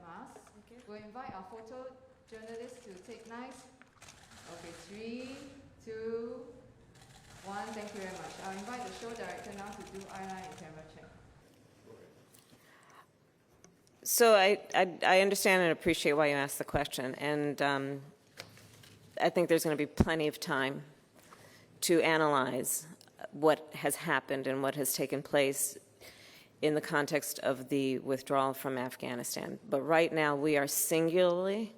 mask. We'll invite our photojournalists to take nice. Okay, 3, 2, 1. Thank you very much. I'll invite the show director now to do eyeliner and camera check. So I understand and appreciate why you asked the question, and I think there's going to be plenty of time to analyze what has happened and what has taken place in the context of the withdrawal from Afghanistan. But right now we are singularly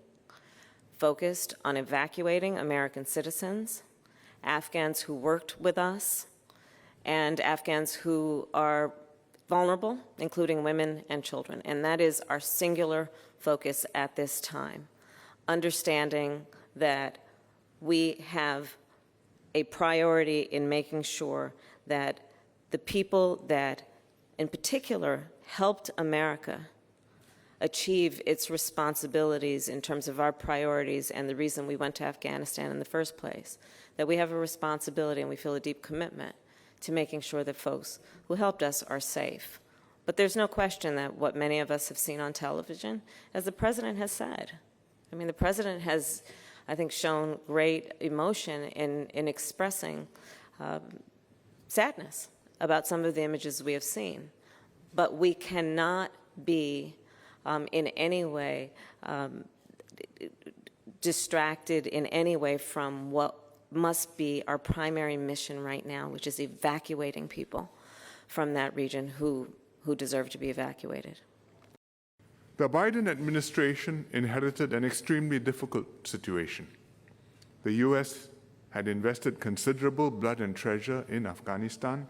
focused on evacuating American citizens, Afghans who worked with us, and Afghans who are vulnerable, including women and children. And that is our singular focus at this time, understanding that we have a priority in making sure that the people that in particular helped America achieve its responsibilities in terms of our priorities and the reason we went to Afghanistan in the first place, that we have a responsibility and we feel a deep commitment to making sure that folks who helped us are safe. But there's no question that what many of us have seen on television, as the President has said, I mean, the President has, I think, shown great emotion in expressing sadness about some of the images we have seen. But we cannot be in any way distracted in any way from what must be our primary mission right now, which is evacuating people from that region who deserve to be evacuated. The Biden administration inherited an extremely difficult situation. The U.S. had invested considerable blood and treasure in Afghanistan,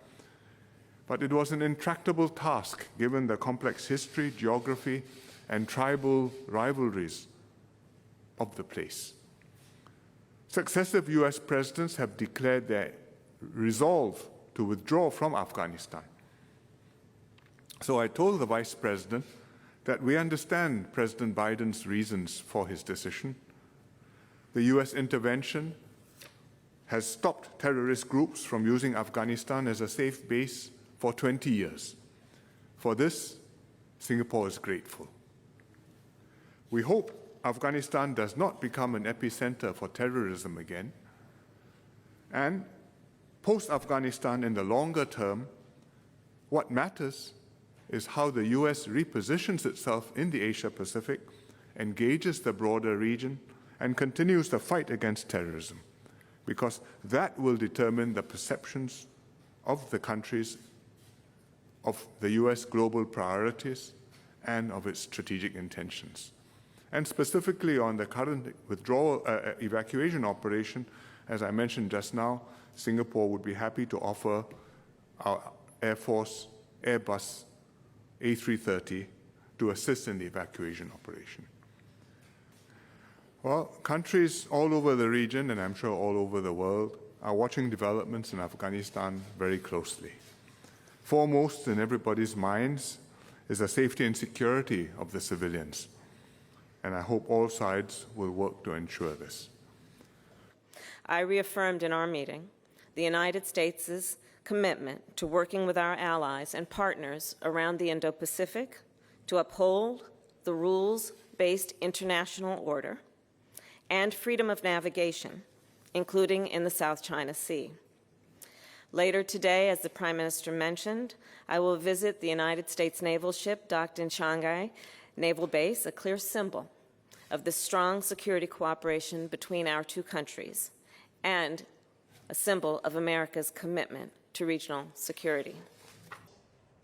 but it was an intractable task given the complex history, geography, and tribal rivalries of the place. Successive U.S. presidents have declared their resolve to withdraw from Afghanistan. So I told the Vice President that we understand President Biden's reasons for his decision. The U.S. intervention has stopped terrorist groups from using Afghanistan as a safe base for 20 years. For this, Singapore is grateful. We hope Afghanistan does not become an epicenter for terrorism again. And post-Afghanistan, in the longer term, what matters is how the U.S. repositions itself in the Asia-Pacific, engages the broader region, and continues the fight against terrorism, because that will determine the perceptions of the countries of the U.S. global priorities and of its strategic intentions. And specifically on the current withdrawal evacuation operation, as I mentioned just now, Singapore would be happy to offer our Air Force Airbus A330 to assist in the evacuation operation. Well, countries all over the region, and I'm sure all over the world, are watching developments in Afghanistan very closely. Foremost in everybody's minds is the safety and security of the civilians. And I hope all sides will work to ensure this. I reaffirmed in our meeting the United States' commitment to working with our allies and partners around the Indo-Pacific to uphold the rules-based international order and freedom of navigation, including in the South China Sea. Later today, as the Prime Minister mentioned, I will visit the United States naval ship docked in Shanghai Naval Base, a clear symbol of the strong security cooperation between our two countries and a symbol of America's commitment to regional security.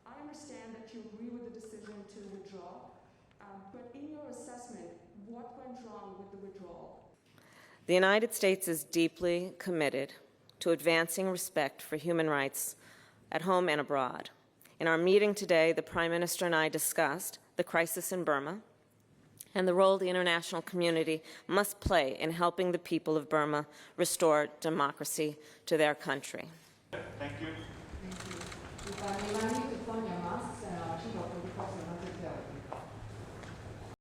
I understand that you agree with the decision to withdraw, but in your assessment, what went wrong with the withdrawal? The United States is deeply committed to advancing respect for human rights at home and abroad. In our meeting today, the Prime Minister and I discussed the crisis in Burma and the role the international community must play in helping the people of Burma restore democracy to their country. Thank you. Thank you.